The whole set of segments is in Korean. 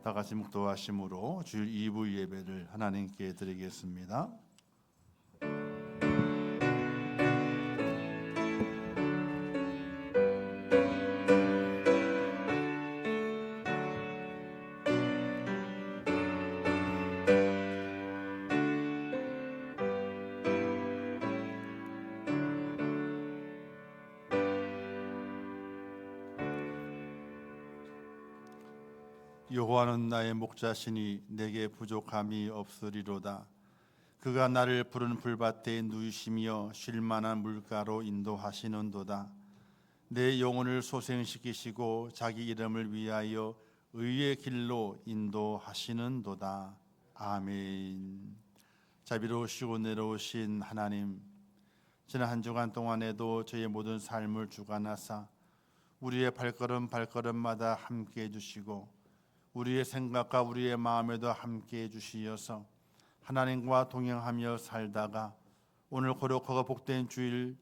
다 같이 묵도하심으로 주일 2부 예배를 하나님께 드리겠습니다. 여호와는 나의 목자시니 내게 부족함이 없으리로다. 그가 나를 푸른 풀밭에 누이시며 쉴만한 물가로 인도하시는도다. 내 영혼을 소생시키시고 자기 이름을 위하여 의의 길로 인도하시는도다. 아멘. 자비로우시고 내려오신 하나님, 지난 한 주간 동안에도 저의 모든 삶을 주관하사 우리의 발걸음마다 함께해 주시고 우리의 생각과 우리의 마음에도 함께해 주시어서 하나님과 동행하며 살다가 오늘 거룩하고 복된 주일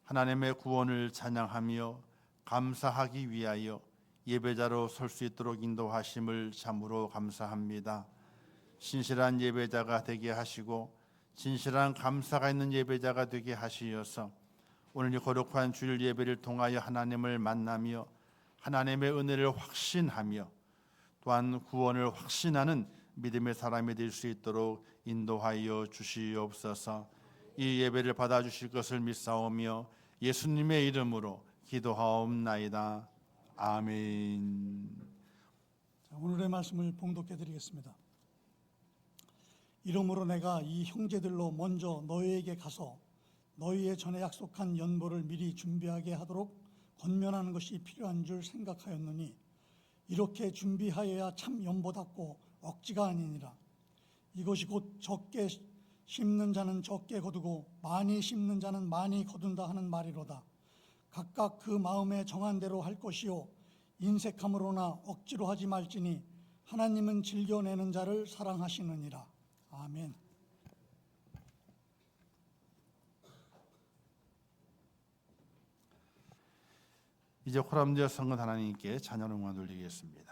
하나님의 구원을 찬양하며 감사하기 위하여 예배자로 설 수 있도록 인도하심을 참으로 감사합니다. 신실한 예배자가 되게 하시고 진실한 감사가 있는 예배자가 되게 하시어서 오늘 이 거룩한 주일 예배를 통하여 하나님을 만나며 하나님의 은혜를 확신하며 또한 구원을 확신하는 믿음의 사람이 될 수 있도록 인도하여 주시옵소서. 이 예배를 받아주실 것을 믿사오며 예수님의 이름으로 기도하옵나이다. 아멘. 오늘의 말씀을 봉독해 드리겠습니다. 이러므로 내가 이 형제들로 먼저 너희에게 가서 너희의 전에 약속한 연보를 미리 준비하게 하도록 권면하는 것이 필요한 줄 생각하였느니 이렇게 준비하여야 참 연보답고 억지가 아니니라. 이것이 곧 적게 심는 자는 적게 거두고 많이 심는 자는 많이 거둔다 하는 말이로다. 각각 그 마음에 정한 대로 할 것이요 인색함으로나 억지로 하지 말지니 하나님은 즐겨내는 자를 사랑하시느니라. 아멘. 이제 호람되어 성은 하나님께 찬양 응원 돌리겠습니다.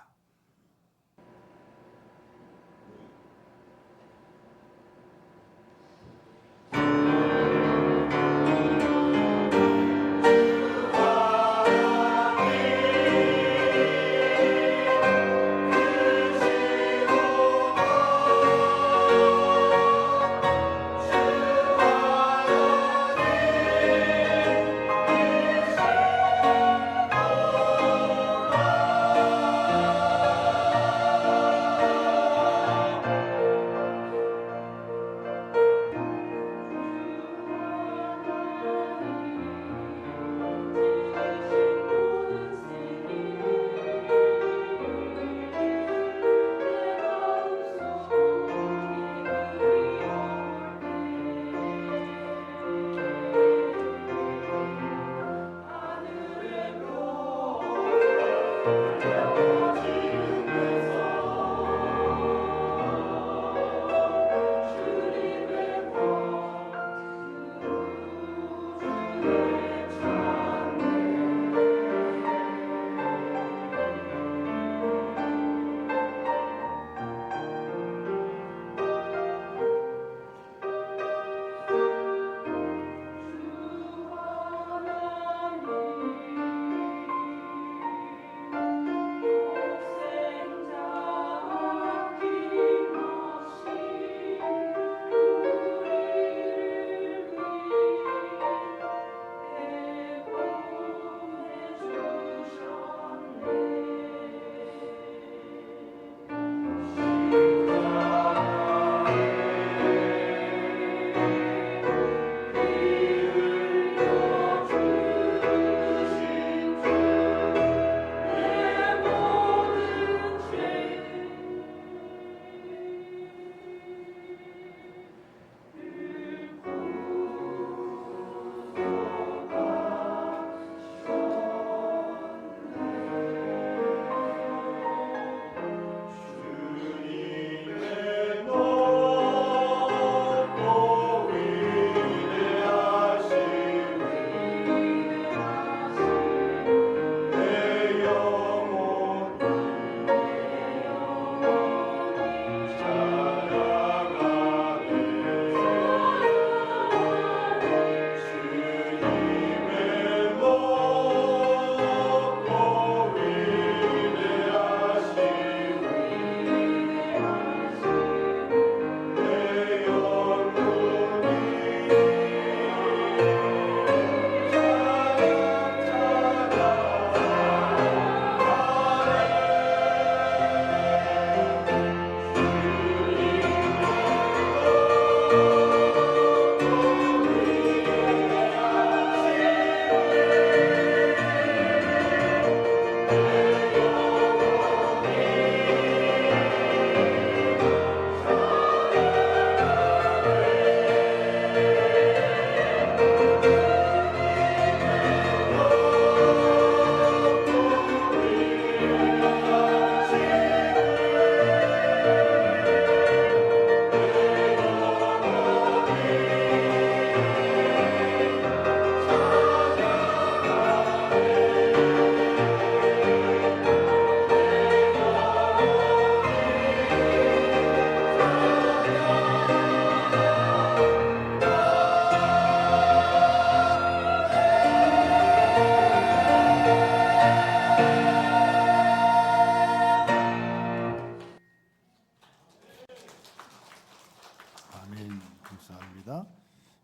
하겠습니다.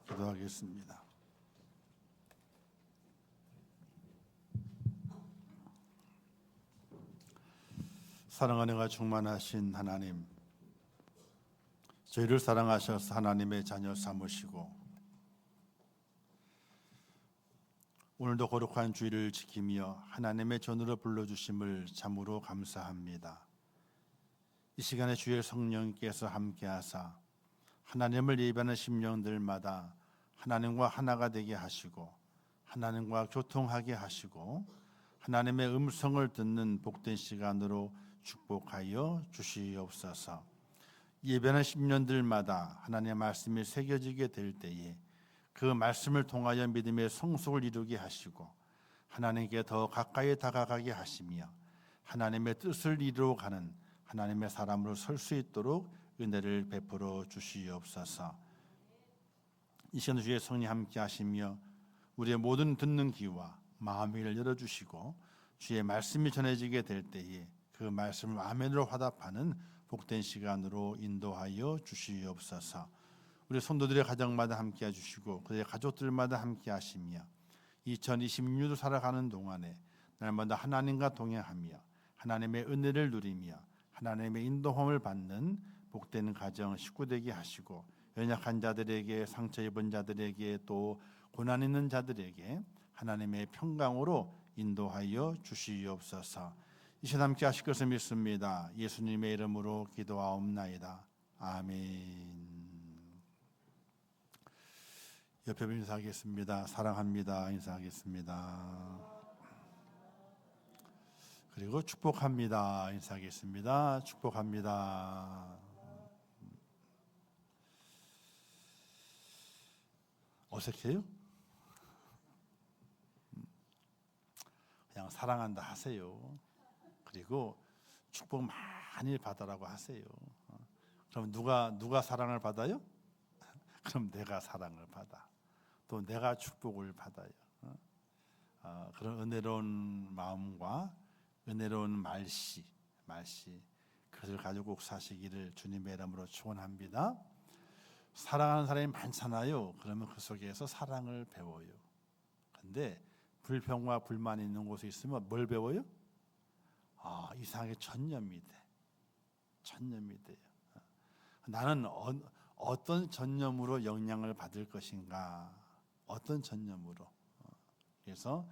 기도하겠습니다. 사랑 은혜가 충만하신 하나님, 저희를 사랑하셔서 하나님의 자녀 삼으시고 오늘도 거룩한 주일을 지키며 하나님의 전으로 불러주심을 참으로 감사합니다. 이 시간에 주의 성령께서 함께하사 하나님을 예배하는 심령들마다 하나님과 하나가 되게 하시고 하나님과 교통하게 하시고 하나님의 음성을 듣는 복된 시간으로 축복하여 주시옵소서. 예배하는 심령들마다 하나님의 말씀이 새겨지게 될 때에 그 말씀을 통하여 믿음의 성숙을 이루게 하시고 하나님께 더 가까이 다가가게 하시며 하나님의 뜻을 이루어가는 하나님의 사람으로 설 수 있도록 은혜를 베풀어 주시옵소서. 이 시간 주의 성령 함께 하시며 우리의 모든 듣는 귀와 마음을 열어주시고 주의 말씀이 전해지게 될 때에 그 말씀을 아멘으로 화답하는 복된 시간으로 인도하여 주시옵소서. 우리 성도들의 가정마다 함께 해주시고 그들의 가족들마다 함께 하시며 2026도 살아가는 동안에 날마다 하나님과 동행하며 하나님의 은혜를 누리며 하나님의 인도함을 받는 복된 가정 식구 되게 하시고 연약한 자들에게 상처 입은 자들에게 또 고난 있는 자들에게 하나님의 평강으로 인도하여 주시옵소서. 이 시간 함께 하실 것을 믿습니다. 예수님의 이름으로 기도하옵나이다. 아멘. 옆에 분 인사하겠습니다. 사랑합니다. 인사하겠습니다. 그리고 축복합니다. 인사하겠습니다. 축복합니다. 어색해요? 그냥 사랑한다 하세요. 그리고 축복 많이 받으라고 하세요. 그럼 누가 사랑을 받아요? 그럼 내가 사랑을 받아. 또 내가 축복을 받아요. 그런 은혜로운 마음과 은혜로운 말씨 그것을 가지고 꼭 사시기를 주님의 이름으로 축원합니다. 사랑하는 사람이 많잖아요. 그러면 그 속에서 사랑을 배워요. 근데 불평과 불만이 있는 곳에 있으면 뭘 배워요? 이상하게 전념이 돼요. 나는 어떤 전념으로 영향을 받을 것인가? 어떤 전념으로? 그래서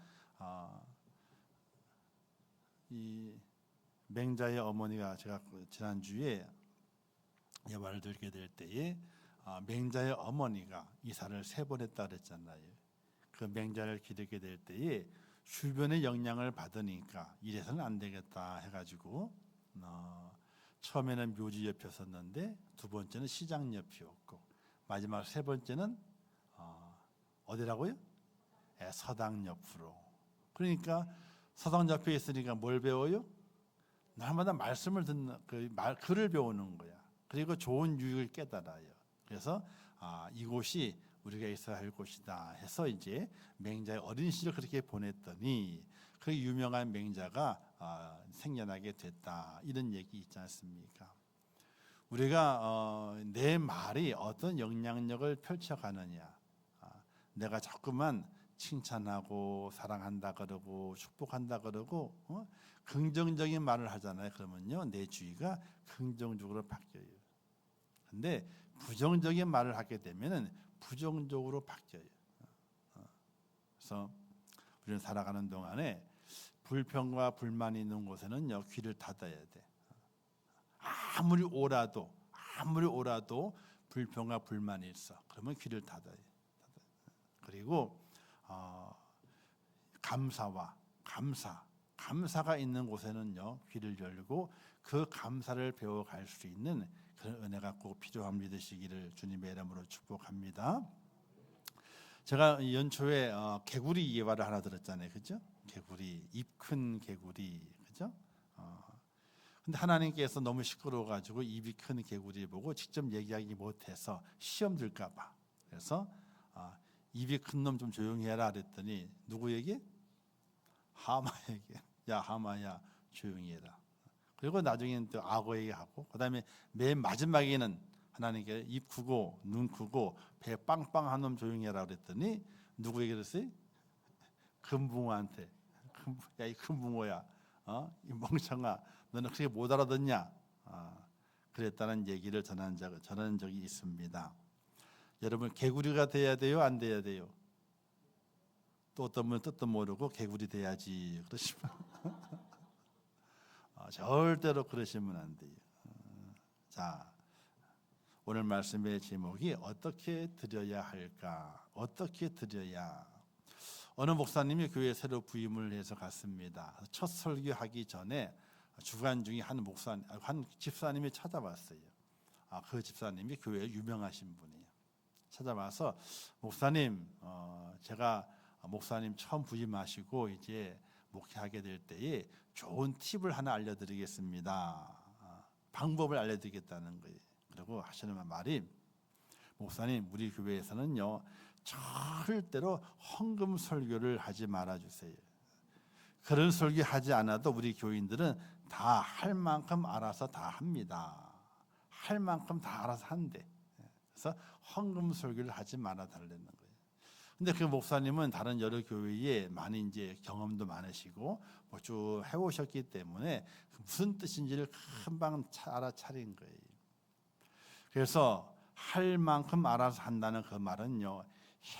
이 맹자의 어머니가 제가 지난주에 이 말을 들게 될 때에 맹자의 어머니가 이사를 3번 했다 그랬잖아요. 그 맹자를 기르게 될 때에 주변의 영향을 받으니까 이래서는 안 되겠다 해가지고 처음에는 묘지 옆에 섰는데 두 번째는 시장 옆이었고 마지막 3번째는 어디라고요? 서당 옆으로. 그러니까 서당 옆에 있으니까 뭘 배워요? 날마다 말씀을 듣는 글을 배우는 거야. 그리고 좋은 유익을 깨달아요. 그래서 이곳이 우리가 있어야 할 곳이다 해서 이제 맹자의 어린 시절 그렇게 보냈더니 그 유명한 맹자가 생겨나게 됐다. 이런 얘기 있지 않습니까? 우리가 내 말이 어떤 영향력을 펼쳐가느냐. 내가 자꾸만 칭찬하고 사랑한다 그러고 축복한다 그러고 긍정적인 말을 하잖아요. 그러면요 내 주위가 긍정적으로 바뀌어요. 근데 부정적인 말을 하게 되면은 부정적으로 바뀌어요. 그래서 우리는 살아가는 동안에 불평과 불만이 있는 곳에는요 귀를 닫아야 돼. 아무리 오라도 불평과 불만이 있어. 그러면 귀를 닫아야 돼. 그리고 감사가 있는 곳에는요 귀를 열고 그 감사를 배워갈 수 있는 그런 은혜가 꼭 필요함 믿으시기를 주님의 이름으로 축복합니다. 제가 연초에 개구리 예화를 하나 들었잖아요, 그죠? 개구리, 입 큰 개구리, 그죠? 근데 하나님께서 너무 시끄러워가지고 입이 큰 개구리 보고 직접 얘기하기 못해서 시험 들까봐. 그래서 입이 큰 놈 좀 조용히 해라 그랬더니 누구 얘기? 하마에게. 야 하마야 조용히 해라. 그리고 나중에는 또 악어에게 하고 그다음에 맨 마지막에는 하나님께 입 크고 눈 크고 배 빵빵한 놈 조용히 해라 그랬더니 누구에게 그랬어요? 금붕어한테. 야, 이 금붕어야, 이 멍청아, 너는 그렇게 못 알아듣냐? 그랬다는 얘기를 전한 적이 있습니다. 여러분, 개구리가 돼야 돼요, 안 돼야 돼요? 또 어떤 분은 뜻도 모르고 개구리 돼야지 그러시면 절대로 그러시면 안 돼요. 자, 오늘 말씀의 제목이 어떻게 드려야 할까? 어떻게 드려야? 어느 목사님이 교회에 새로 부임을 해서 갔습니다. 첫 설교하기 전에 주간 중에 한 집사님이 찾아왔어요. 그 집사님이 교회에 유명하신 분이에요. 찾아와서 목사님, 제가 목사님 처음 부임하시고 이제 목회하게 될 때에 좋은 팁을 하나 알려드리겠습니다. 방법을 알려드리겠다는 거예요. 그리고 하시는 말이, 목사님, 우리 교회에서는요 절대로 헌금 설교를 하지 말아주세요. 그런 설교 하지 않아도 우리 교인들은 다 할 만큼 알아서 다 합니다. 할 만큼 다 알아서 한대. 그래서 헌금 설교를 하지 말아 달라는 거예요. 근데 그 목사님은 다른 여러 교회에 많이 이제 경험도 많으시고 뭐 쭉 해오셨기 때문에 무슨 뜻인지를 금방 알아차린 거예요. 그래서 할 만큼 알아서 한다는 그 말은요,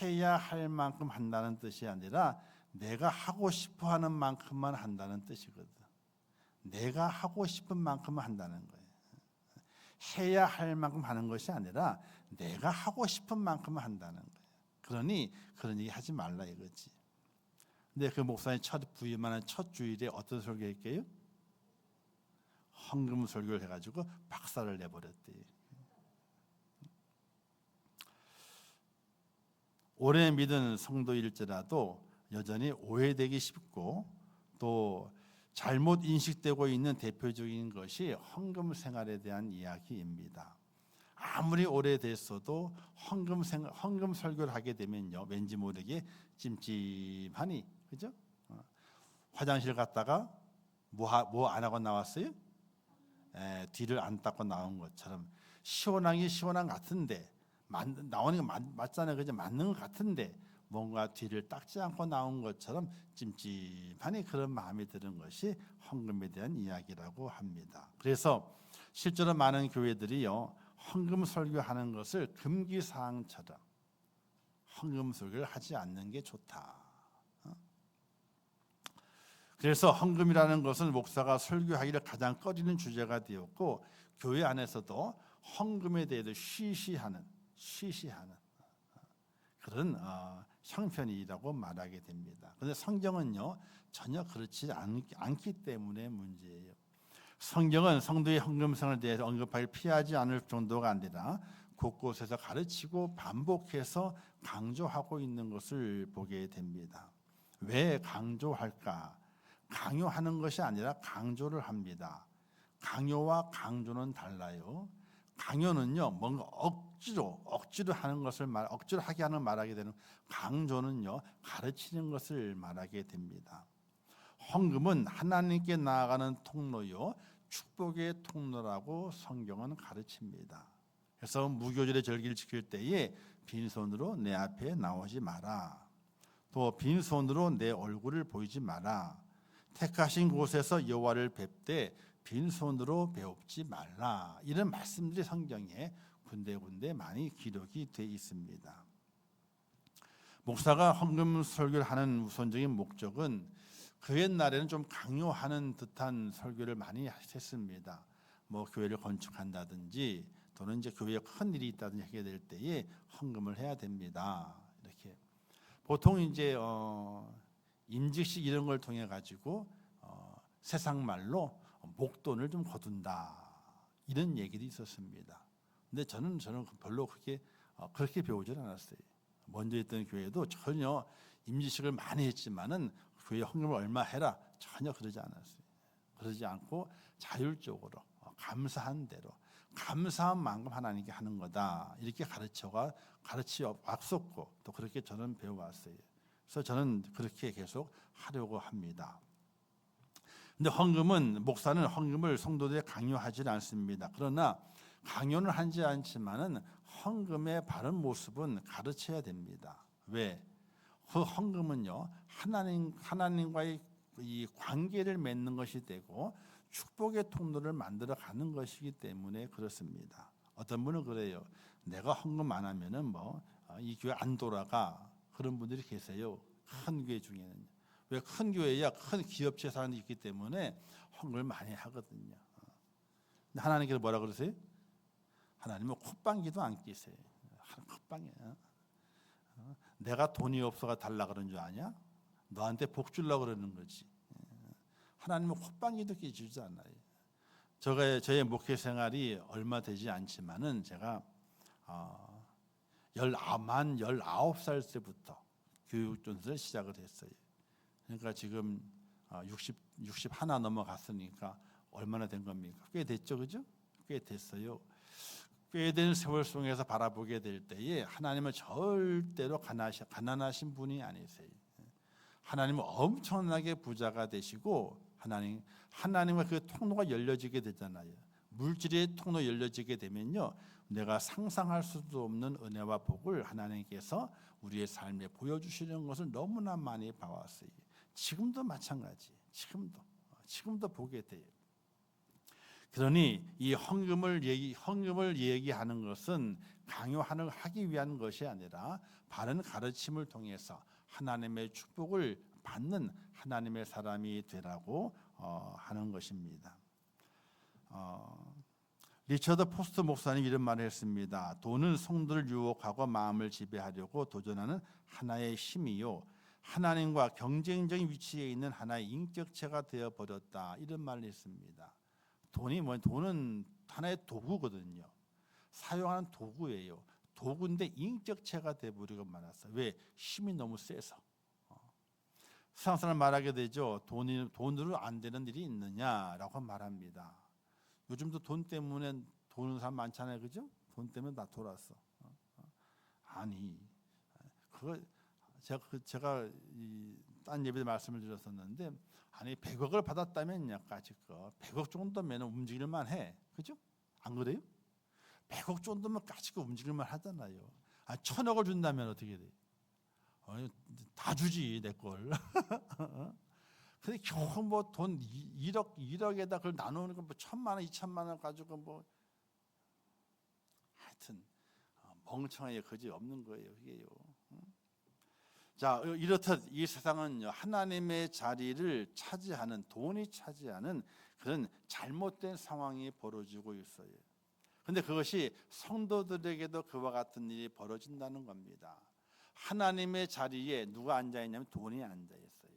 해야 할 만큼 한다는 뜻이 아니라 내가 하고 싶어 하는 만큼만 한다는 뜻이거든. 내가 하고 싶은 만큼만 한다는 거예요. 해야 할 만큼 하는 것이 아니라 내가 하고 싶은 만큼만 한다는 거예요. 그러니 그런 얘기 하지 말라 이거지. 근데 그 목사님 첫 부임하는 첫 주일에 어떤 설교했게요? 헌금 설교를 해가지고 박살을 내버렸대요. 오래 믿은 성도일지라도 여전히 오해되기 쉽고 또 잘못 인식되고 있는 대표적인 것이 헌금 생활에 대한 이야기입니다. 아무리 오래됐어도 헌금 설교를 하게 되면요, 왠지 모르게 찜찜하니, 그죠? 화장실 갔다가 뭐 안 하고 나왔어요? 뒤를 안 닦고 나온 것처럼 시원한 같은데 나오는 게 맞잖아요, 그죠? 맞는 것 같은데 뭔가 뒤를 닦지 않고 나온 것처럼 찜찜하니 그런 마음이 드는 것이 헌금에 대한 이야기라고 합니다. 그래서 실제로 많은 교회들이요, 헌금 설교하는 것을 금기사항처럼 헌금 설교를 하지 않는 게 좋다. 그래서 헌금이라는 것은 목사가 설교하기를 가장 꺼리는 주제가 되었고, 교회 안에서도 헌금에 대해서 쉬쉬하는 그런 형편이라고 말하게 됩니다. 그런데 성경은요 전혀 그렇지 않기 때문에 문제예요. 성경은 성도의 헌금 생활에 대해서 언급하기를 피하지 않을 정도가 아니라 곳곳에서 가르치고 반복해서 강조하고 있는 것을 보게 됩니다. 왜 강조할까? 강요하는 것이 아니라 강조를 합니다. 강요와 강조는 달라요. 강요는요, 뭔가 억지로 하는 것을 억지로 하게 하는 말하게 되는, 강조는요, 가르치는 것을 말하게 됩니다. 헌금은 하나님께 나아가는 통로요, 축복의 통로라고 성경은 가르칩니다. 그래서 무교절의 절기를 지킬 때에 빈손으로 내 앞에 나오지 마라. 또 빈손으로 내 얼굴을 보이지 마라. 택하신 곳에서 여호와를 뵙되 빈손으로 배웁지 말라. 이런 말씀들이 성경에 군데군데 많이 기록이 되어 있습니다. 목사가 헌금 설교를 하는 우선적인 목적은 그 옛날에는 좀 강요하는 듯한 설교를 많이 했습니다. 뭐 교회를 건축한다든지 또는 이제 교회에 큰 일이 있다든지 하게 될 때에 헌금을 해야 됩니다. 이렇게 보통 이제 임직식 이런 걸 통해 가지고 세상 말로 목돈을 좀 거둔다 이런 얘기도 있었습니다. 근데 저는 별로 그렇게 배우질 않았어요. 먼저 있던 교회도 전혀 임직식을 많이 했지만은 교회 헌금을 얼마 해라 전혀 그러지 않았어요. 그러지 않고 자율적으로 감사한 대로 감사한 만큼 하나님께 하는 거다 이렇게 가르쳐 왔었고 또 그렇게 저는 배워왔어요. 그래서 저는 그렇게 계속 하려고 합니다. 근데 목사는 헌금을 성도들에 강요하지 않습니다. 그러나 강요는 하지 않지만은 헌금의 바른 모습은 가르쳐야 됩니다. 왜? 그 헌금은요 하나님과의 이 관계를 맺는 것이 되고 축복의 통로를 만들어 가는 것이기 때문에 그렇습니다. 어떤 분은 그래요. 내가 헌금 안 하면은 뭐 이 교회 안 돌아가, 그런 분들이 계세요. 큰 교회 중에는. 왜? 큰 교회야 큰 기업체 사람이 있기 때문에 헌금을 많이 하거든요. 근데 하나님께서 뭐라 그러세요? 하나님은 콧방귀도 안 끼세요. 콧방귀. 내가 돈이 없어가 달라 그런 줄 아냐? 너한테 복 주려고 그러는 거지. 하나님은 콧방귀도 끼주지 않아요. 저의 목회 생활이 얼마 되지 않지만은 제가 만 19살 때부터 교육전서를 시작을 했어요. 그러니까 지금 60 하나 넘어갔으니까 얼마나 된 겁니까? 꽤 됐죠, 그죠? 꽤 됐어요. 꽤 된 세월 속에서 바라보게 될 때에 하나님은 절대로 가난하신 분이 아니세요. 하나님은 엄청나게 부자가 되시고 하나님과 그 통로가 열려지게 되잖아요. 물질의 통로 열려지게 되면요, 내가 상상할 수도 없는 은혜와 복을 하나님께서 우리의 삶에 보여주시는 것을 너무나 많이 봐왔어요. 지금도 마찬가지. 지금도 보게 돼요. 그러니 이 헌금을 얘기하는 것은 강요하기 위한 것이 아니라 바른 가르침을 통해서 하나님의 축복을 받는 하나님의 사람이 되라고 하는 것입니다. 리처드 포스트 목사님 이런 말을 했습니다. 돈은 성도를 유혹하고 마음을 지배하려고 도전하는 하나의 힘이요, 하나님과 경쟁적인 위치에 있는 하나의 인격체가 되어 버렸다, 이런 말을 했습니다. 돈은 하나의 도구거든요. 사용하는 도구예요. 도구인데 인격체가 되어버리고 말았어요. 왜? 힘이 너무 세서. 세상 사람 말하게 되죠. 돈으로 안 되는 일이 있느냐라고 말합니다. 요즘도 돈 때문에 도는 사람 많잖아요, 그죠? 돈 때문에 다 돌았어. 아니, 그거 제가 딴 예배 말씀을 드렸었는데, 아니 100억을 받았다면요, 까짓거 100억 정도면 움직일만 해, 그죠? 안 그래요? 100억 정도면 까짓거 움직일만 하잖아요. 1000억을 준다면 어떻게 돼? 다 주지 내 걸. 근데 겨우 뭐 돈 1억에다 그걸 나누는 거 뭐 1000만 원, 2000만 원 가지고 뭐 하여튼 멍청하게 거지 없는 거예요, 이게요. 자, 이렇듯 이 세상은 하나님의 자리를 차지하는, 돈이 차지하는 그런 잘못된 상황이 벌어지고 있어요. 그런데 그것이 성도들에게도 그와 같은 일이 벌어진다는 겁니다. 하나님의 자리에 누가 앉아 있냐면 돈이 앉아 있어요.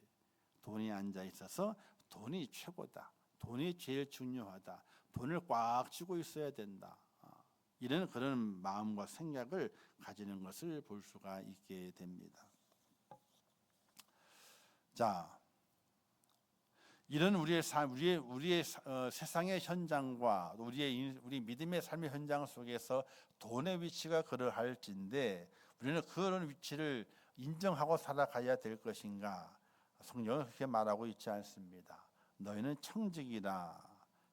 돈이 앉아 있어서 돈이 최고다, 돈이 제일 중요하다, 돈을 꽉 쥐고 있어야 된다, 이런 그런 마음과 생각을 가지는 것을 볼 수가 있게 됩니다. 자, 이런 우리의 세상의 현장과 우리 믿음의 삶의 현장 속에서 돈의 위치가 그러할진데 우리는 그런 위치를 인정하고 살아가야 될 것인가? 성경은 그렇게 말하고 있지 않습니다. 너희는 청직이라.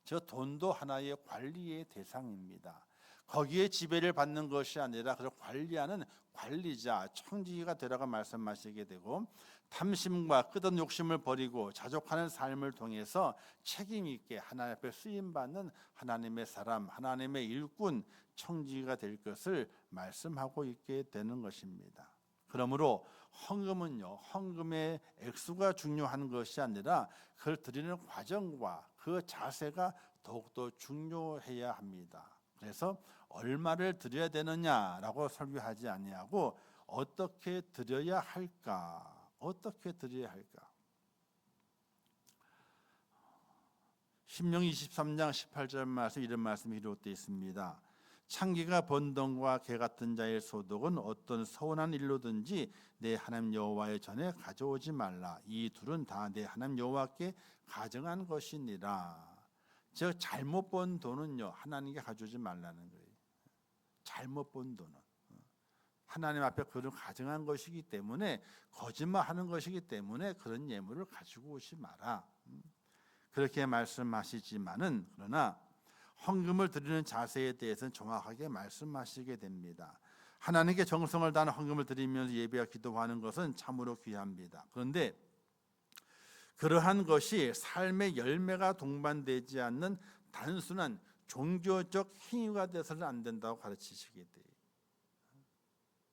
저 돈도 하나의 관리의 대상입니다. 거기에 지배를 받는 것이 아니라 그를 관리하는 관리자, 청지기가 되라고 말씀하시게 되고, 탐심과 끝없는 욕심을 버리고 자족하는 삶을 통해서 책임 있게 하나님 앞에 쓰임 받는 하나님의 사람, 하나님의 일꾼, 청지기가 될 것을 말씀하고 있게 되는 것입니다. 그러므로 헌금의 액수가 중요한 것이 아니라 그걸 드리는 과정과 그 자세가 더욱더 중요해야 합니다. 그래서 얼마를 드려야 되느냐라고 설교하지 아니하고 어떻게 드려야 할까? 신명기 23장 18절 말씀, 이런 말씀이 기록되어 있습니다. 창기가 번 돈과 개 같은 자의 소득은 어떤 서운한 일로든지 내 하나님 여호와의 전에 가져오지 말라. 이 둘은 다 내 하나님 여호와께 가정한 것이니라. 즉 잘못 번 돈은요, 하나님께 가져오지 말라는 거예요. 잘못 번 돈은 하나님 앞에 그를 가정한 것이기 때문에, 거짓말하는 것이기 때문에 그런 예물을 가지고 오지 마라. 그렇게 말씀하시지만은, 그러나 헌금을 드리는 자세에 대해서는 정확하게 말씀하시게 됩니다. 하나님께 정성을 다하는 헌금을 드리면서 예배와 기도하는 것은 참으로 귀합니다. 그런데 그러한 것이 삶의 열매가 동반되지 않는 단순한 종교적 행위가 돼서는 안 된다고 가르치시게 돼요.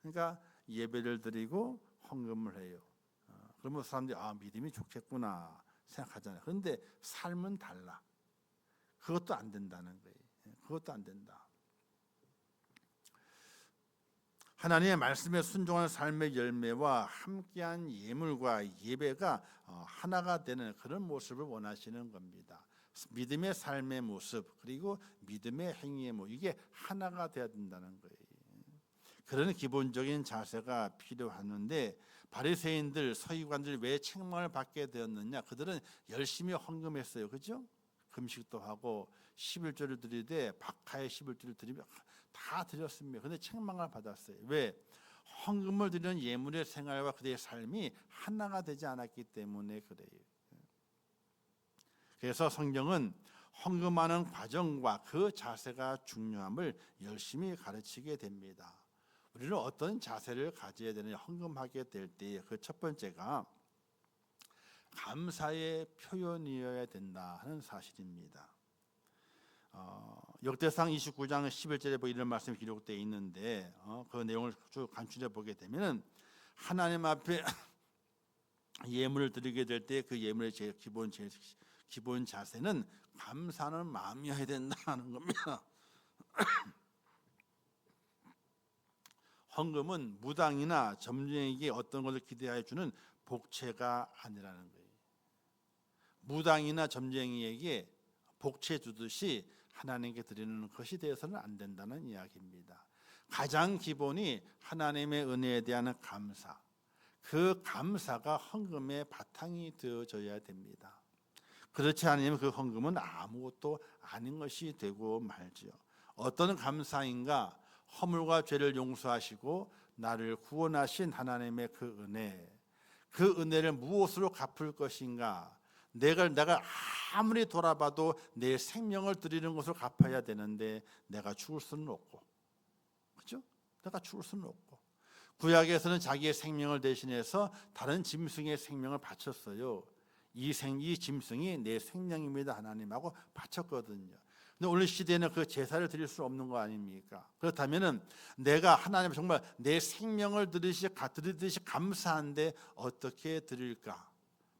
그러니까 예배를 드리고 헌금을 해요. 그러면 사람들이 믿음이 좋겠구나 생각하잖아요. 그런데 삶은 달라. 그것도 안 된다는 거예요. 그것도 안 된다. 하나님의 말씀에 순종하는 삶의 열매와 함께한 예물과 예배가 하나가 되는 그런 모습을 원하시는 겁니다. 믿음의 삶의 모습 그리고 믿음의 행위의 모습 이게 하나가 되어야 된다는 거예요. 그런 기본적인 자세가 필요하는데 바리새인들 서기관들이 왜 책망을 받게 되었느냐? 그들은 열심히 헌금했어요. 그죠? 금식도 하고 11조를 드리되 박하의 11조를 드리면 다 드렸습니다. 그런데 책망을 받았어요. 왜? 헌금을 드리는 예물의 생활과 그들의 삶이 하나가 되지 않았기 때문에 그래요. 그래서 성경은 헌금하는 과정과 그 자세가 중요함을 열심히 가르치게 됩니다. 우리는 어떤 자세를 가져야 되느냐? 헌금하게 될 때 그 첫 번째가 감사의 표현이어야 된다 하는 사실입니다. 역대상 29장 11절에 이런 말씀이 기록되어 있는데 그 내용을 쭉 간추려 보게 되면 하나님 앞에 예물을 드리게 될 때 그 예물의 제일 기본 자세는 감사하는 마음이어야 된다는 겁니다. 헌금은 무당이나 점쟁이에게 어떤 것을 기대하여 주는 복채가 아니라는 거예요. 무당이나 점쟁이에게 복채 주듯이 하나님께 드리는 것이 되어서는 안 된다는 이야기입니다. 가장 기본이 하나님의 은혜에 대한 감사. 그 감사가 헌금의 바탕이 되어져야 됩니다. 그렇지 않으면 그 헌금은 아무것도 아닌 것이 되고 말지요. 어떤 감사인가? 허물과 죄를 용서하시고 나를 구원하신 하나님의 그 은혜. 그 은혜를 무엇으로 갚을 것인가? 내가 아무리 돌아봐도 내 생명을 드리는 것을 갚아야 되는데 내가 죽을 수는 없고, 그렇죠? 내가 죽을 수는 없고. 구약에서는 자기의 생명을 대신해서 다른 짐승의 생명을 바쳤어요. 이 짐승이 내 생명입니다 하나님하고 바쳤거든요. 근데 오늘 시대에는 그 제사를 드릴 수 없는 거 아닙니까? 그렇다면은 내가 하나님 정말 내 생명을 드리듯이 감사한데 어떻게 드릴까?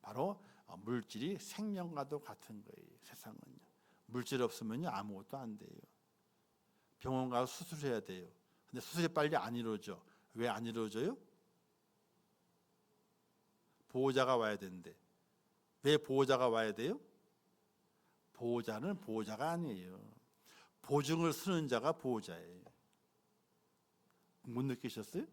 바로 물질이 생명과도 같은 거예요. 세상은요. 물질 없으면요 아무것도 안 돼요. 병원 가서 수술해야 돼요. 근데 수술이 빨리 안 이루어져. 왜 안 이루어져요? 보호자가 와야 되는데. 왜 보호자가 와야 돼요? 보호자는 보호자가 아니에요. 보증을 쓰는 자가 보호자예요. 못 느끼셨어요?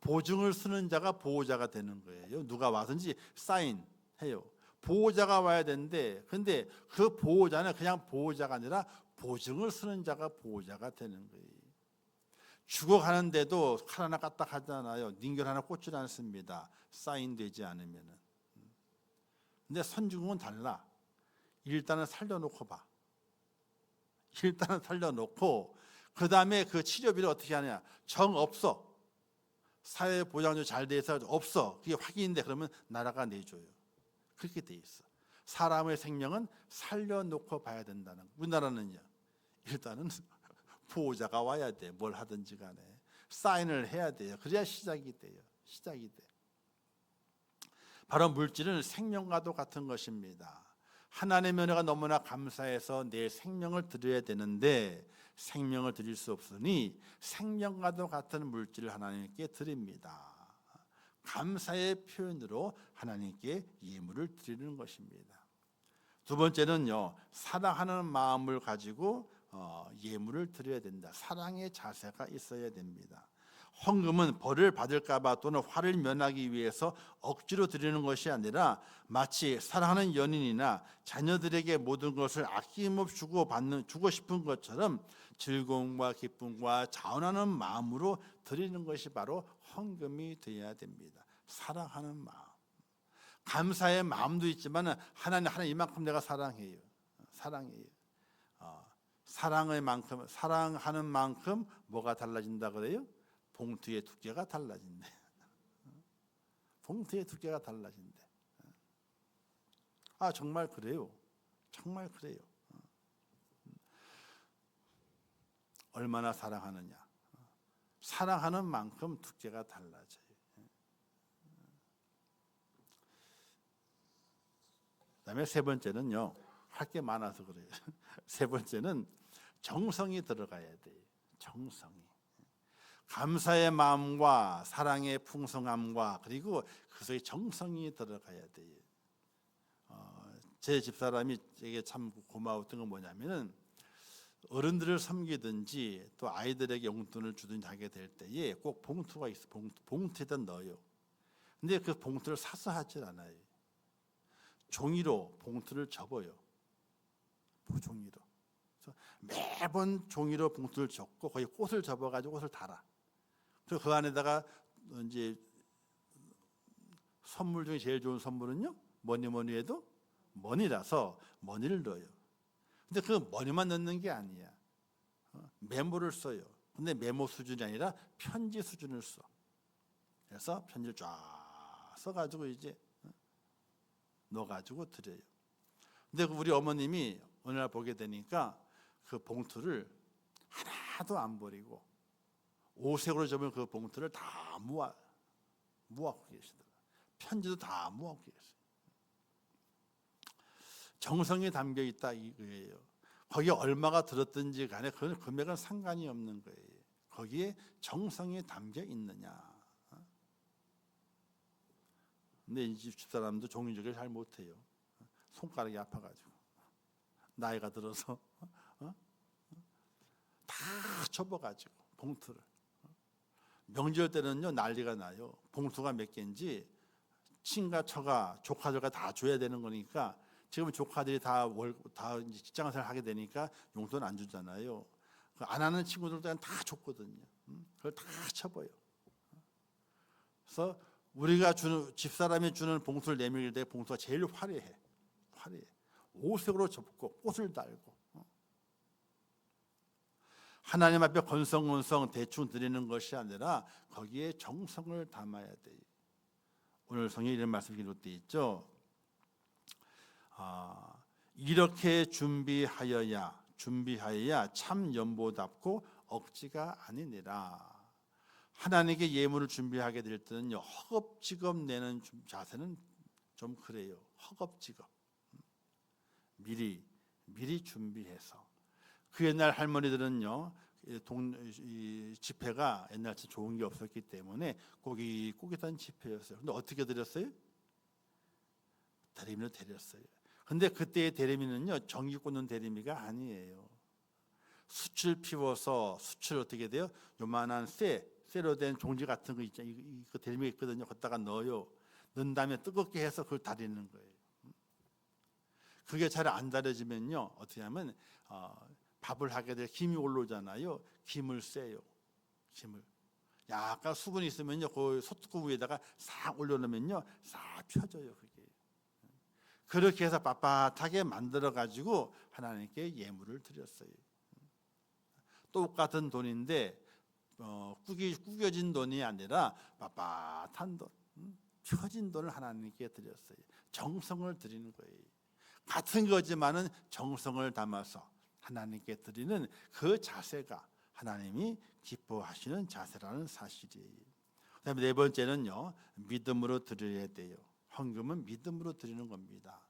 보증을 쓰는 자가 보호자가 되는 거예요. 누가 와든지 사인해요. 보호자가 와야 되는데 근데 그 보호자는 그냥 보호자가 아니라 보증을 쓰는 자가 보호자가 되는 거예요. 죽어가는데도 칼 하나 까딱하잖아요. 닌결 하나 꽂지 않습니다. 사인되지 않으면은. 근데 선진국은 달라. 일단은 살려놓고 봐. 일단은 살려놓고 그 다음에 그 치료비를 어떻게 하냐? 정 없어. 사회보장도 잘 돼서 없어. 그게 확인인데 그러면 나라가 내줘요. 그렇게 돼 있어. 사람의 생명은 살려놓고 봐야 된다는 거. 우리나라는요. 일단은 보호자가 와야 돼. 뭘 하든지 간에. 사인을 해야 돼요. 그래야 시작이 돼요. 시작이 돼. 바로 물질은 생명과도 같은 것입니다. 하나님의 은혜가 너무나 감사해서 내 생명을 드려야 되는데 생명을 드릴 수 없으니 생명과도 같은 물질을 하나님께 드립니다. 감사의 표현으로 하나님께 예물을 드리는 것입니다. 두 번째는요, 사랑하는 마음을 가지고 예물을 드려야 된다. 사랑의 자세가 있어야 됩니다. 헌금은 벌을 받을까봐 또는 화를 면하기 위해서 억지로 드리는 것이 아니라 마치 사랑하는 연인이나 자녀들에게 모든 것을 아낌없이 주고 싶은 것처럼 즐거움과 기쁨과 자원하는 마음으로 드리는 것이 바로 헌금이 되어야 됩니다. 사랑하는 마음, 감사의 마음도 있지만 하나님 이만큼 내가 사랑해요. 사랑하는 만큼 뭐가 달라진다 그래요? 봉투의 두께가 달라진대. 봉투의 두께가 달라진대. 아, 정말 그래요. 정말 그래요. 얼마나 사랑하느냐. 사랑하는 만큼 두께가 달라져요. 그다음에 세 번째는요. 할 게 많아서 그래요. 세 번째는 정성이 들어가야 돼요. 정성이. 감사의 마음과 사랑의 풍성함과 그리고 그 속에 정성이 들어가야 돼요. 제 집사람이 제게 참 고마웠던 건 뭐냐면은 어른들을 섬기든지 또 아이들에게 용돈을 주든지 하게 될 때에 꼭 봉투가 있어. 봉투에다 넣어요. 근데 그 봉투를 사서 하질 않아요. 종이로 봉투를 접어요. 종이로. 그래서 매번 종이로 봉투를 접고 거기 꽃을 접어가지고 꽃을 달아. 그리고 그 안에다가 이제 선물 중에 제일 좋은 선물은요, 뭐니 해도 머니라서 머니를 넣어요. 근데 그 머니만 넣는 게 아니야. 메모를 써요. 근데 메모 수준이 아니라 편지 수준을 써. 그래서 편지를 쫙 써가지고 이제 넣어가지고 드려요. 근데 우리 어머님이 어느 날 보게 되니까 그 봉투를 하나도 안 버리고 오색으로 접은 그 봉투를 다 모아고 계시더라고요. 편지도 다 모아고 계세요. 정성이 담겨 있다 이거예요. 거기에 얼마가 들었든지 간에 그 금액은 상관이 없는 거예요. 거기에 정성이 담겨 있느냐. 근데 이 집사람도 종이접기를 잘 못해요. 손가락이 아파가지고 나이가 들어서 다 접어가지고 봉투를. 명절 때는요 난리가 나요. 봉투가 몇 개인지 친가 처가 조카들과 다 줘야 되는 거니까 지금 조카들이 다 이제 직장생활 하게 되니까 용돈 안 주잖아요. 안 하는 친구들도 다 줬거든요. 그걸 다 쳐버요. 그래서 우리가 주는 집사람이 주는 봉투를 내밀 때 봉투가 제일 화려해. 오색으로 접고 꽃을 달고. 하나님 앞에 건성건성 대충 드리는 것이 아니라 거기에 정성을 담아야 돼요. 오늘 성경에 이런 말씀이 기록되어 있죠. 이렇게 준비하여야 참 연보답고 억지가 아니니라. 하나님께 예물을 준비하게 될 때는 허겁지겁 내는 자세는 좀 그래요. 허겁지겁. 미리 준비해서. 그 옛날 할머니들은요, 이 지폐가 옛날처럼 좋은 게 없었기 때문에 꼬깃꼬깃한 지폐였어요. 근데 어떻게 드렸어요? 대리미로 드렸어요. 근데 그때의 대리미는요, 전기 꽂는 대리미가 아니에요. 숯을 피워서 숯을 어떻게 돼요? 요만한 쇠로 된 종지 같은 거 있잖아요. 그 대리미가 있거든요. 거기다가 넣어요. 넣은 다음에 뜨겁게 해서 그걸 다리는 거예요. 그게 잘 안 다려지면요, 어떻게 하면 밥을 하게 될 김이 올라오잖아요. 김을 쐬요. 김을. 약간 수분이 있으면요, 그 솥구 위에다가 싹 올려놓으면요, 싹 펴져요. 그게. 그렇게 해서 빳빳하게 만들어 가지고 하나님께 예물을 드렸어요. 똑같은 돈인데 구겨진 돈이 아니라 빳빳한 돈, 펴진 돈을 하나님께 드렸어요. 정성을 드리는 거예요. 같은 거지만은 정성을 담아서 하나님께 드리는 그 자세가 하나님이 기뻐하시는 자세라는 사실이에요. 그다음에 네 번째는요, 믿음으로 드려야 돼요. 헌금은 믿음으로 드리는 겁니다.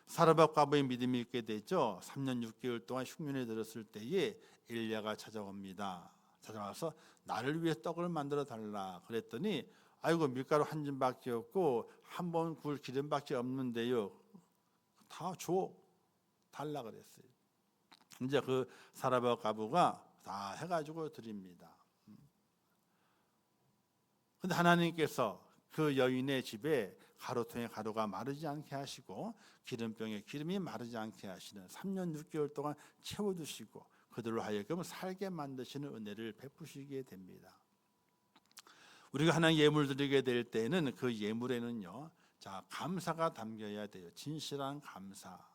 사르밧 과부의 믿음이 있게 되죠. 3년 6개월 동안 흉년에 들었을 때에 엘리야가 찾아옵니다. 찾아와서 나를 위해 떡을 만들어 달라 그랬더니 아이고 밀가루 한 줌밖에 없고 한 번 구울 기름밖에 없는데요. 다 줘 달라 그랬어요. 이제 그 사르밧 과부가 다 해가지고 드립니다. 근데 하나님께서 그 여인의 집에 가루통에 가루가 마르지 않게 하시고 기름병에 기름이 마르지 않게 하시는 3년 6개월 동안 채워두시고 그들로 하여금 살게 만드시는 은혜를 베푸시게 됩니다. 우리가 하나님 예물 드리게 될 때는 그 예물에는요, 자 감사가 담겨야 돼요. 진실한 감사.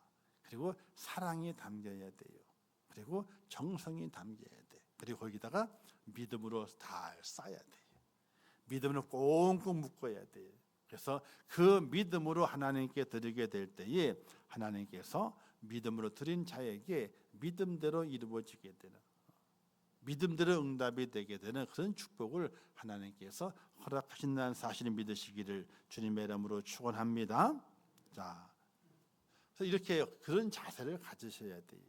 그리고 사랑이 담겨야 돼요. 그리고 정성이 담겨야 돼. 그리고 거기다가 믿음으로 잘 쌓아야 돼요. 믿음으로 꽁꽁 묶어야 돼요. 그래서 그 믿음으로 하나님께 드리게 될 때에 하나님께서 믿음으로 드린 자에게 믿음대로 이루어지게 되는, 믿음대로 응답이 되게 되는 그런 축복을 하나님께서 허락하신다는 사실을 믿으시기를 주님의 이름으로 축원합니다. 자, 그래서 이렇게 그런 자세를 가지셔야 돼요.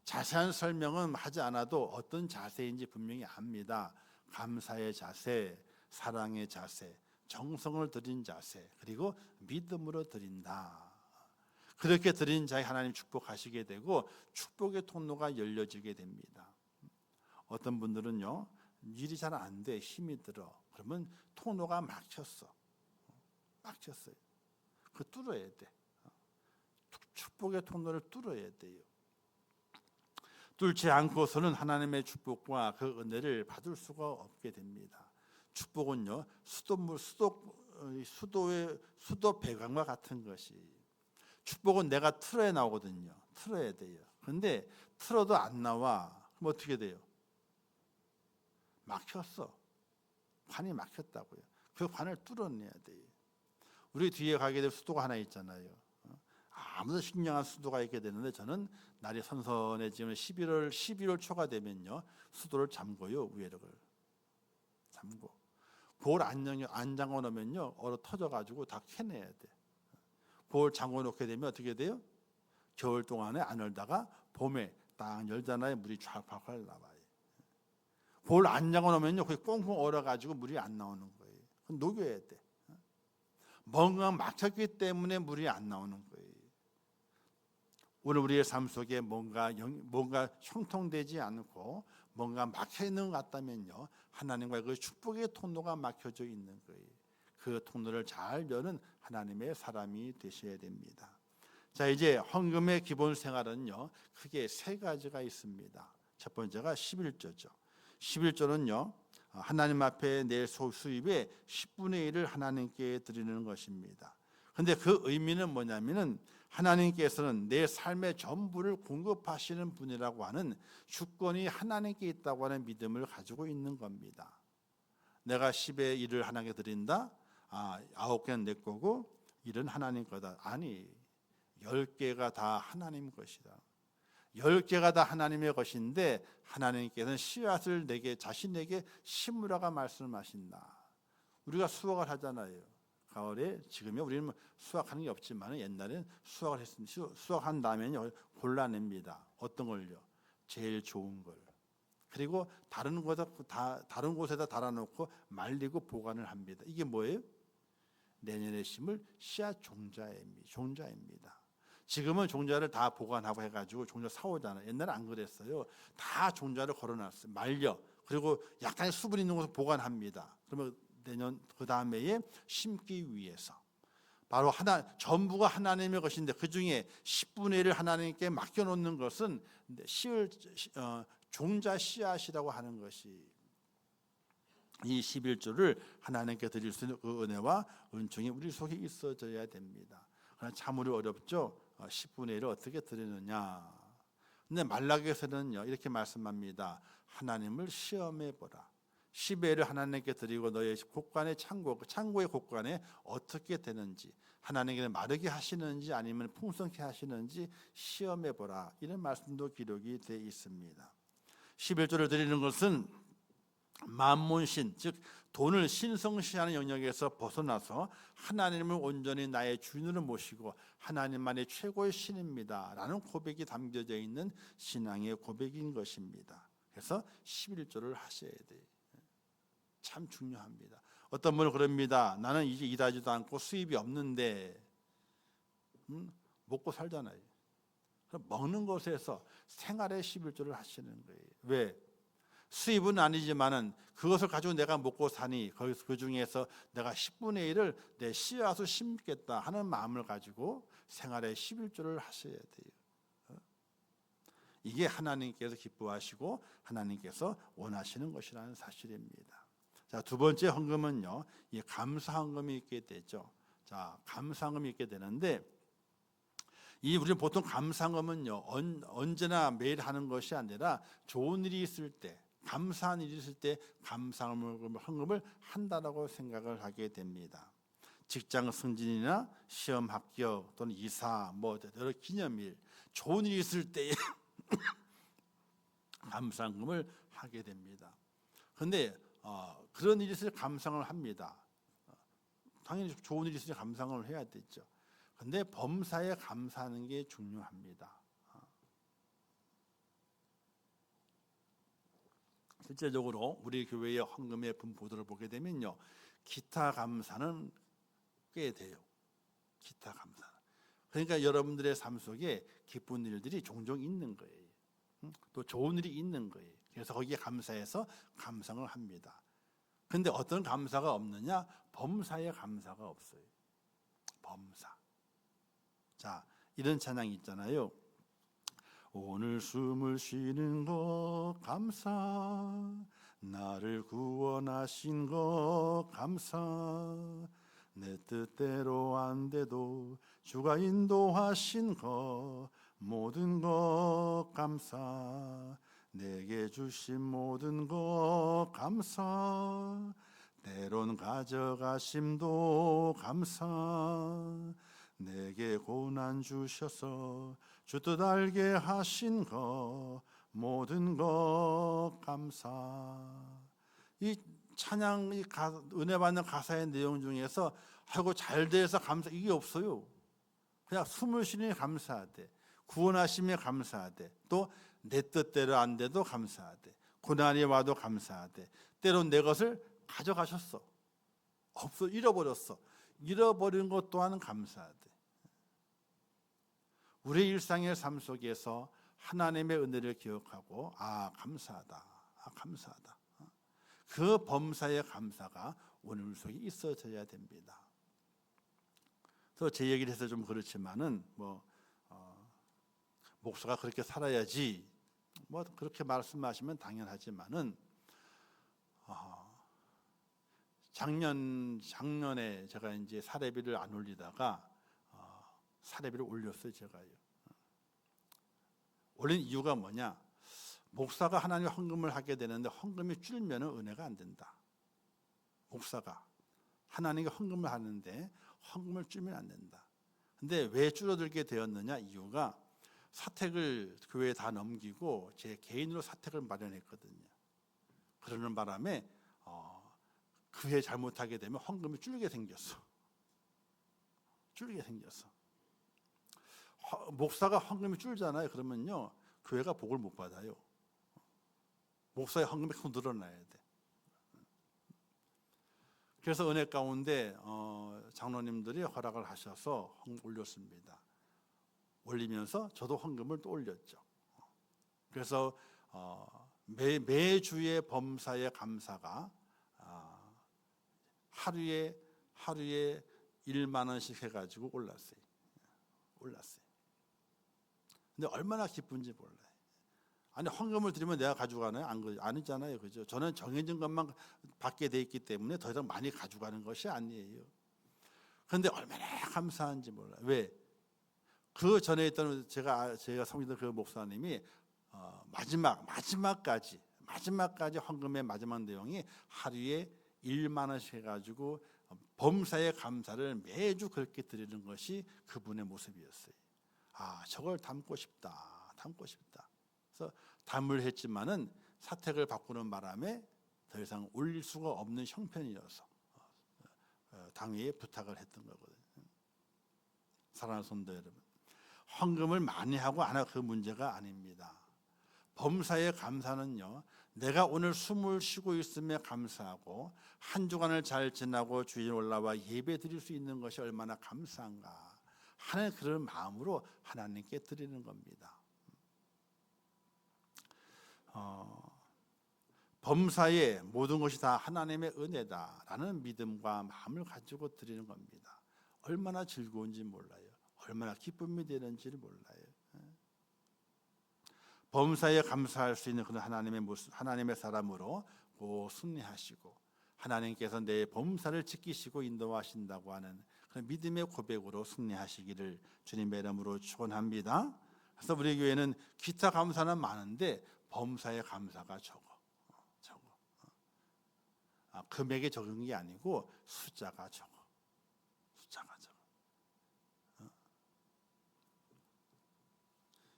자세한 설명은 하지 않아도 어떤 자세인지 분명히 압니다. 감사의 자세, 사랑의 자세, 정성을 들인 자세, 그리고 믿음으로 드린다. 그렇게 드린 자에 하나님 축복하시게 되고 축복의 통로가 열려지게 됩니다. 어떤 분들은요, 일이 잘 안 돼, 힘이 들어. 그러면 통로가 막혔어요. 그 뚫어야 돼. 축복의 통로를 뚫어야 돼요. 뚫지 않고서는 하나님의 축복과 그 은혜를 받을 수가 없게 됩니다. 축복은요, 수도 배관과 같은 것이, 축복은 내가 틀어야 나오거든요. 틀어야 돼요. 그런데 틀어도 안 나와. 그럼 어떻게 돼요? 막혔어. 관이 막혔다고요. 그 관을 뚫어내야 돼요. 우리 뒤에 가게 될 수도가 하나 있잖아요. 아무도 신령한 수도가 있게 되는데 저는 날이 선선해지면 11월 초가 되면요, 수도를 잠궈요. 위에를 잠궈. 그걸 안 잠궈 놓으면요, 얼어 터져가지고 다 캐내야 돼. 그걸 잠궈 놓게 되면 어떻게 돼요? 겨울 동안에 안 열다가 봄에 딱 열잖아요. 물이 쫙 나와요. 그걸 안 잠궈 놓으면요, 거기 꽁꽁 얼어가지고 물이 안 나오는 거예요. 그건 녹여야 돼. 뭔가 막혔기 때문에 물이 안 나오는 거예요. 오늘 우리의 삶 속에 뭔가 형통되지 않고 뭔가 막혀 있는 것 같다면요, 하나님과의 그 축복의 통로가 막혀져 있는 거예요. 그 통로를 잘 여는 하나님의 사람이 되셔야 됩니다. 자, 이제 헌금의 기본 생활은요, 크게 세 가지가 있습니다. 첫 번째가 11조죠. 11조는요, 하나님 앞에 내 수입의 10분의 1을 하나님께 드리는 것입니다. 근데 그 의미는 뭐냐면은 하나님께서는 내 삶의 전부를 공급하시는 분이라고 하는 주권이 하나님께 있다고 하는 믿음을 가지고 있는 겁니다. 내가 10의 1을 하나님께 드린다? 9개는 내 거고 1은 하나님 거다. 아니, 10개가 다 하나님 것이다. 10개가 다 하나님의 것인데 하나님께서는 씨앗을 자신에게 심으라고 말씀하신다. 우리가 수확을 하잖아요. 가을에, 지금은 우리는 수확하는 게 없지만 옛날에는 수확을 했습니다. 수확한 다음에 골라냅니다. 어떤 걸요? 제일 좋은 걸. 그리고 다른 곳에다 달아놓고 말리고 보관을 합니다. 이게 뭐예요? 내년에 심을 씨앗 종자입니다. 지금은 종자를 다 보관하고 해가지고 종자 사오잖아요. 옛날에 안 그랬어요. 다 종자를 걸어놨어요. 말려. 그리고 약간의 수분 있는 곳에 보관합니다. 그러면 내년 그 다음에 심기 위해서 바로 전부가 하나님의 것인데 그 중에 10분의 1을 하나님께 맡겨놓는 것은 종자 씨앗이라고 하는 것이, 이 11조를 하나님께 드릴 수 있는 그 은혜와 은총이 우리 속에 있어져야 됩니다. 그러나 참으로 어렵죠. 10분의 1을 어떻게 드리느냐. 근데 말라기에서는요, 이렇게 말씀합니다. 하나님을 시험해 보라. 10의 1을 하나님께 드리고 너의 곳간의 창고의 곳간에 어떻게 되는지, 하나님께 마르게 하시는지 아니면 풍성케 하시는지 시험해 보라. 이런 말씀도 기록이 되어 있습니다. 11조를 드리는 것은 만몬신, 즉 돈을 신성시하는 영역에서 벗어나서 하나님을 온전히 나의 주인으로 모시고 하나님만이 최고의 신입니다 라는 고백이 담겨져 있는 신앙의 고백인 것입니다. 그래서 11조를 하셔야 돼요. 참 중요합니다. 어떤 분은 그럽니다. 나는 이제 일하지도 않고 수입이 없는데 먹고 살잖아요. 그럼 먹는 것에서 생활의 11조를 하시는 거예요. 왜? 수입은 아니지만은 그것을 가지고 내가 먹고 사니 그 중에서 내가 10분의 1을 내 씨앗으로 심겠다 하는 마음을 가지고 생활의 11조를 하셔야 돼요. 이게 하나님께서 기뻐하시고 하나님께서 원하시는 것이라는 사실입니다. 자, 두 번째 헌금은요, 이 감사 헌금이 있게 되죠. 자, 감사 헌금이 있게 되는데 이 우리는 보통 감사금은요 언제나 매일 하는 것이 아니라 좋은 일이 있을 때, 감사한 일이 있을 때 감사금을 한다라고 생각을 하게 됩니다. 직장 승진이나 시험 합격 또는 이사, 뭐 여러 기념일, 좋은 일이 있을 때에 감사금을 하게 됩니다. 그런데 그런 일이 있을 때 감상을 합니다. 당연히 좋은 일이 있으니 감상을 해야 되죠. 그런데 범사에 감사하는 게 중요합니다. 실제적으로 우리 교회의 헌금의 분포도를 보게 되면요, 기타 감사는 꽤 돼요. 기타 감사. 그러니까 여러분들의 삶 속에 기쁜 일들이 종종 있는 거예요. 또 좋은 일이 있는 거예요. 그래서 거기에 감사해서 감상을 합니다. 그런데 어떤 감사가 없느냐? 범사에 감사가 없어요. 범사. 자, 이런 찬양이 있잖아요. 오늘 숨을 쉬는 거 감사, 나를 구원하신 거 감사, 내 뜻대로 안 돼도 주가 인도하신 거 모든 거 감사, 내게 주신 모든 거 감사, 때론 가져가심도 감사, 내게 고난 주셔서 주 뜻 알게 하신 거 모든 것 감사. 이 찬양, 은혜 받는 가사의 내용 중에서 아이고 잘 돼서 감사, 이게 없어요. 그냥 숨을 쉬니 감사하되, 구원하심에 감사하되, 또 내 뜻대로 안 돼도 감사하되, 고난이 와도 감사하되, 때론 내 것을 가져가셨어, 없어, 잃어버렸어, 잃어버린 것 또한 감사하되. 우리 일상의 삶 속에서 하나님의 은혜를 기억하고 감사하다, 감사하다. 그 범사의 감사가 오늘 속에 있어져야 됩니다. 그래서 제 얘기를 해서 좀 그렇지만은 목사가 그렇게 살아야지 그렇게 말씀하시면 당연하지만은 작년에 제가 이제 사례비를 안 올리다가 사례비를 올렸어요. 제가요. 올린 이유가 뭐냐? 목사가 하나님 헌금을 하게 되는데 헌금이 줄면 은혜가 안 된다. 목사가 하나님께 헌금을 하는데 헌금을 줄면 안 된다. 근데 왜 줄어들게 되었느냐? 이유가 사택을 교회에 다 넘기고 제 개인으로 사택을 마련했거든요. 그러는 바람에 그해 잘못하게 되면 헌금이 줄게 생겼어. 줄게 생겼어. 목사가 헌금이 줄잖아요. 그러면요 교회가 복을 못 받아요. 목사의 헌금이 계속 늘어나야 돼. 그래서 은혜 가운데 장로님들이 허락을 하셔서 헌금 올렸습니다. 올리면서 저도 헌금을 또 올렸죠. 그래서 매주의 범사의 감사가 하루에 1만 원씩 해가지고 올랐어요. 근데 얼마나 기쁜지 몰라요. 아니 헌금을 드리면 내가 가져가나요? 아니잖아요, 그죠? 저는 정해진 것만 받게 돼 있기 때문에 더 이상 많이 가져가는 것이 아니에요. 그런데 얼마나 감사한지 몰라요. 왜? 그 전에 있던 제가 섬기던 그 목사님이 마지막까지 헌금의 마지막 내용이 하루에 1만 원씩 해가지고 범사의 감사를 매주 그렇게 드리는 것이 그분의 모습이었어요. 저걸 담고 싶다. 그래서 담을 했지만은 사택을 바꾸는 바람에 더 이상 올릴 수가 없는 형편이어서 당회에 부탁을 했던 거거든요. 사랑하는 성도 여러분, 헌금을 많이 하고 안 하고 그 문제가 아닙니다. 범사의 감사는요, 내가 오늘 숨을 쉬고 있음에 감사하고 한 주간을 잘 지나고 주일 올라와 예배 드릴 수 있는 것이 얼마나 감사한가 하는 그런 마음으로 하나님께 드리는 겁니다. 범사의 모든 것이 다 하나님의 은혜다라는 믿음과 마음을 가지고 드리는 겁니다. 얼마나 즐거운지 몰라요. 얼마나 기쁨이 되는지를 몰라요. 범사에 감사할 수 있는 그런 하나님의 사람으로 꼭 승리하시고 하나님께서 내 범사를 지키시고 인도하신다고 하는 그런 믿음의 고백으로 승리하시기를 주님의 이름으로 축원합니다. 그래서 우리 교회는 기타 감사는 많은데 범사의 감사가 적어. 금액에 적은 게 아니고 숫자가 적어.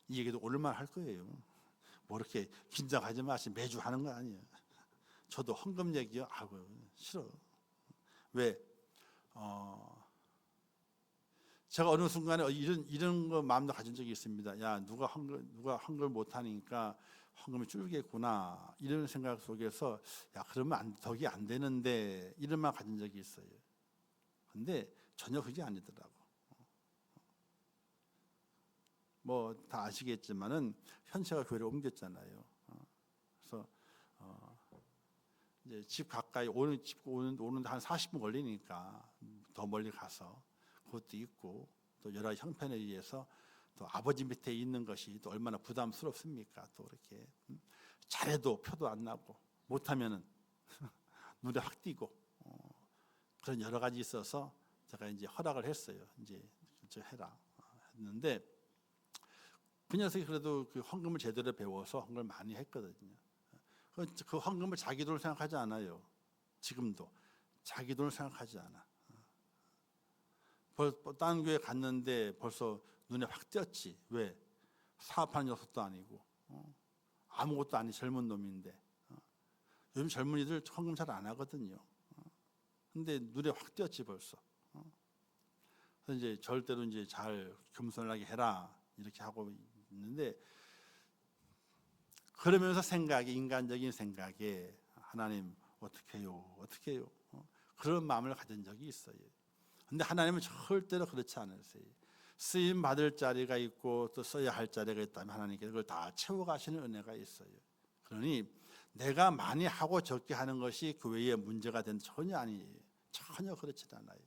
이 얘기도 오늘만 할 거예요. 뭐 이렇게 긴장하지 마시 매주 하는 거 아니에요. 저도 헌금 얘기요. 싫어. 왜? 제가 어느 순간에 이런 거 마음도 가진 적이 있습니다. 야, 누가 헌금을 못 하니까 헌금이 줄겠구나. 이런 생각 속에서 야, 그러면 덕이 안 되는데 이런 마음 가진 적이 있어요. 근데 전혀 그게 아니더라고. 뭐 다 아시겠지만은 현채가 교회를 옮겼잖아요. 그래서 이제 집 가까이 오는데 한 40분 걸리니까 더 멀리 가서 그것도 있고 또 여러 형편에 의해서 또 아버지 밑에 있는 것이 또 얼마나 부담스럽습니까? 또 이렇게 잘해도 표도 안 나고 못하면은 눈에 확 띄고 그런 여러 가지 있어서 제가 이제 허락을 했어요. 이제 해라 했는데 그 녀석이 그래도 그 헌금을 제대로 배워서 헌금을 많이 했거든요. 그 헌금을 자기 돈을 생각하지 않아요. 지금도 자기 돈을 생각하지 않아. 다른 교회 갔는데 벌써 눈에 확 띄었지. 왜? 사업하는 녀석도 아니고 아무것도 아닌 젊은 놈인데 요즘 젊은이들 헌금 잘 안 하거든요. 근데 눈에 확 띄었지 벌써. 그래서 이제 절대로 이제 잘 겸손하게 해라 이렇게 하고 있는데 그러면서 인간적인 생각에 하나님 어떻게 해요? 그런 마음을 가진 적이 있어요. 근데 하나님은 절대로 그렇지 않으세요. 쓰임 받을 자리가 있고 또 써야 할 자리가 있다면 하나님께서 그걸 다 채워가시는 은혜가 있어요. 그러니 내가 많이 하고 적게 하는 것이 교회의 문제가 된 전혀 아니에요. 전혀 그렇지 않아요.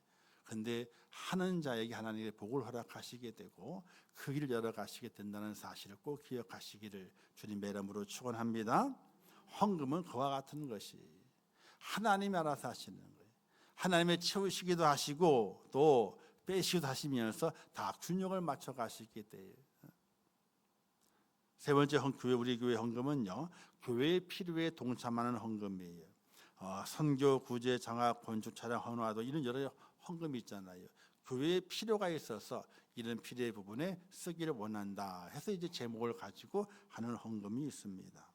그런데 하는 자에게 하나님의 복을 허락하시게 되고 그 길을 열어가시게 된다는 사실을 꼭 기억하시기를 주님의 이름으로 축원합니다. 헌금은 그와 같은 것이 하나님이 알아서 하시는 거예요. 하나님의 채우시기도 하시고 또 빼시기도 하시면서 다 균형을 맞춰 가시게 돼요. 세 번째 우리 교회 헌금은요, 교회의 필요에 동참하는 헌금이에요. 선교, 구제, 장학, 건축, 차량, 헌화도 이런 여러 헌금이 있잖아요. 교회에 필요가 있어서 이런 필요의 부분에 쓰기를 원한다 해서 이제 제목을 가지고 하는 헌금이 있습니다.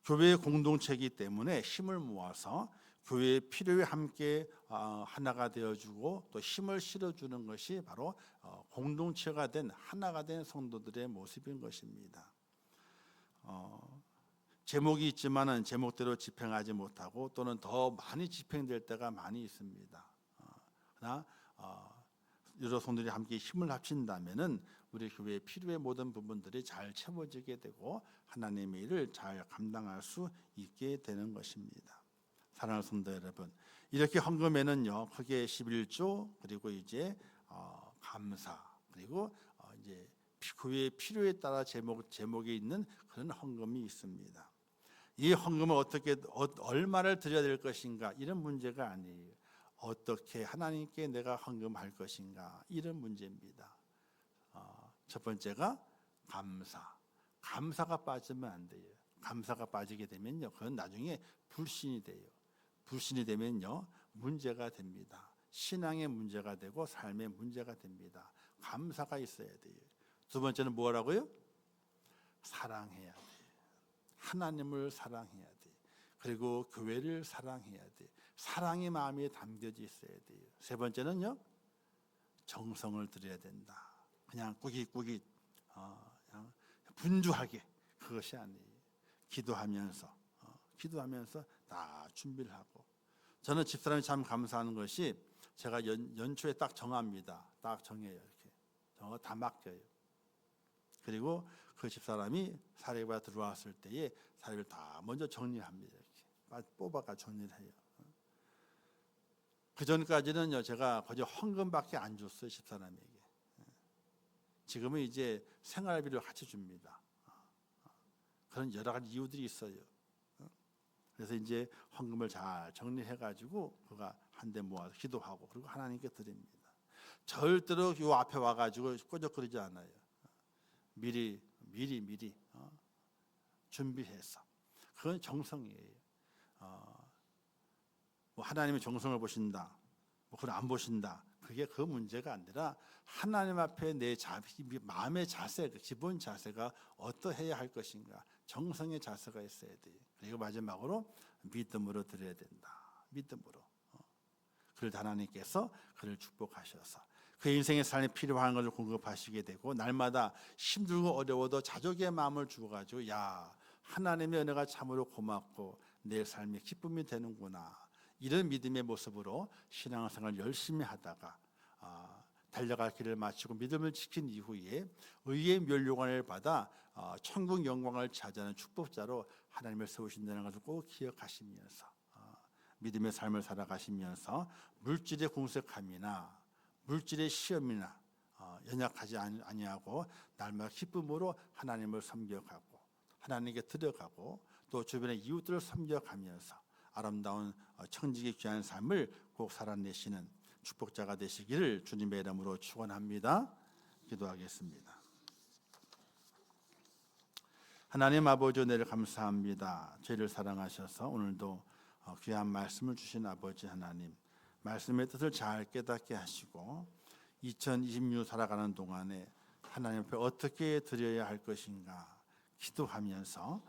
교회의 공동체이기 때문에 힘을 모아서 교회의 필요에 함께 하나가 되어주고 또 힘을 실어주는 것이 바로 공동체가 된 하나가 된 성도들의 모습인 것입니다. 제목이 있지만은 제목대로 집행하지 못하고 또는 더 많이 집행될 때가 많이 있습니다. 그러나 여러 성도들이 함께 힘을 합친다면은 우리 교회의 필요의 모든 부분들이 잘 채워지게 되고 하나님의 일을 잘 감당할 수 있게 되는 것입니다. 사랑하는 성도 여러분, 이렇게 헌금에는요 크게 11조 그리고 이제 감사 그리고 이제 교회의 필요에 따라 제목이 있는 그런 헌금이 있습니다. 이 헌금을 어떻게 얼마를 드려야 될 것인가 이런 문제가 아니에요. 어떻게 하나님께 내가 헌금할 것인가 이런 문제입니다. 첫 번째가 감사가 빠지면 안 돼요. 감사가 빠지게 되면요 그건 나중에 불신이 돼요. 불신이 되면요 문제가 됩니다. 신앙의 문제가 되고 삶의 문제가 됩니다. 감사가 있어야 돼요. 두 번째는 뭐라고요? 사랑해야 돼요. 하나님을 사랑해야 돼. 그리고 교회를 사랑해야 돼. 사랑의 마음이 담겨져 있어야 돼요. 세 번째는요, 정성을 들여야 된다. 그냥 꾸깃꾸깃 그냥 분주하게 그것이 아니에요. 기도하면서 다 준비를 하고. 저는 집사람이 참 감사하는 것이 제가 연초에 딱 정합니다. 딱 정해요. 이렇게 다 맡겨요. 그리고 그 집사람이 사례가 들어왔을 때에 사례를 다 먼저 정리합니다. 이렇게 뽑아가 정리를 해요. 그 전까지는요 제가 거의 헌금밖에 안 줬어요 집사람에게. 지금은 이제 생활비를 같이 줍니다. 그런 여러 가지 이유들이 있어요. 그래서 이제 헌금을 잘 정리해가지고 그가 한데 모아서 기도하고 그리고 하나님께 드립니다. 절대로 요 앞에 와가지고 꼬적거리지 않아요. 미리 준비해서. 그건 정성이에요. 뭐 하나님의 정성을 보신다, 뭐 그걸 안 보신다, 그게 그 문제가 아니라 하나님 앞에 내 마음의 자세, 기본 자세가 어떠해야 할 것인가, 정성의 자세가 있어야 돼요. 그리고 마지막으로 믿음으로 드려야 된다. 믿음으로. 그를 하나님께서 그를 축복하셔서 그 인생의 삶에 필요한 것을 공급하시게 되고, 날마다 힘들고 어려워도 자족의 마음을 주어가지고, 야, 하나님의 은혜가 참으로 고맙고 내 삶의 기쁨이 되는구나, 이런 믿음의 모습으로 신앙생활 열심히 하다가 달려갈 길을 마치고 믿음을 지킨 이후에 의의 멸류관을 받아 천국 영광을 차지하는 축복자로 하나님을 세우신다는 것을 꼭 기억하시면서 믿음의 삶을 살아가시면서 물질의 궁색함이나 물질의 시험이나 연약하지 아니하고 날마다 기쁨으로 하나님을 섬겨가고 하나님께 드려가고 또 주변의 이웃들을 섬겨가면서 아름다운 청지기 귀한 삶을 꼭 살아내시는 축복자가 되시기를 주님의 이름으로 축원합니다. 기도하겠습니다. 하나님 아버지, 은혜를 감사합니다. 저희를 사랑하셔서 오늘도 귀한 말씀을 주신 아버지 하나님, 말씀의 뜻을 잘 깨닫게 하시고 2026 살아가는 동안에 하나님 앞에 어떻게 드려야 할 것인가 기도하면서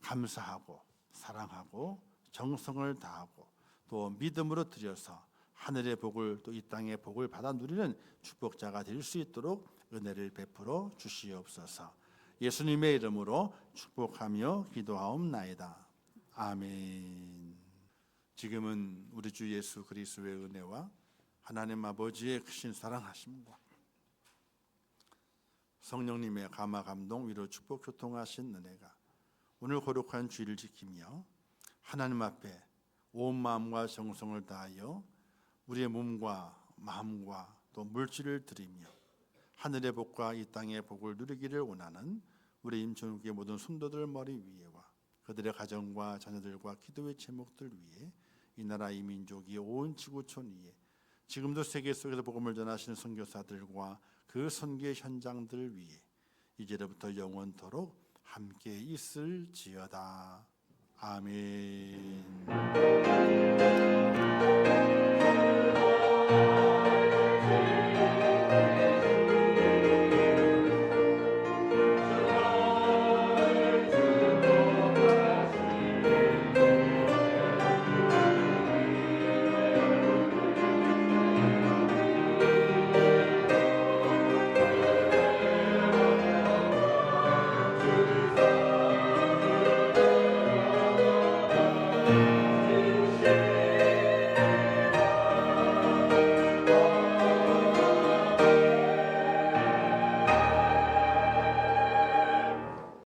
감사하고 사랑하고 정성을 다하고 또 믿음으로 드려서 하늘의 복을 또 이 땅의 복을 받아 누리는 축복자가 될 수 있도록 은혜를 베풀어 주시옵소서. 예수님의 이름으로 축복하며 기도하옵나이다. 아멘. 지금은 우리 주 예수 그리스도의 은혜와 하나님 아버지의 크신 사랑하심과 성령님의 감화 감동 위로 축복 교통하신 은혜가 오늘 거룩한 주일을 지키며 하나님 앞에 온 마음과 정성을 다하여 우리의 몸과 마음과 또 물질을 드리며 하늘의 복과 이 땅의 복을 누리기를 원하는 우리 임천국의 모든 성도들 머리 위에와 그들의 가정과 자녀들과 기도의 제목들 위에 이 나라 이 민족이 온 지구촌 위에 지금도 세계 속에서 복음을 전하시는 선교사들과 그 선교의 현장들 위에 이제로부터 영원토록 함께 있을지어다. 아멘.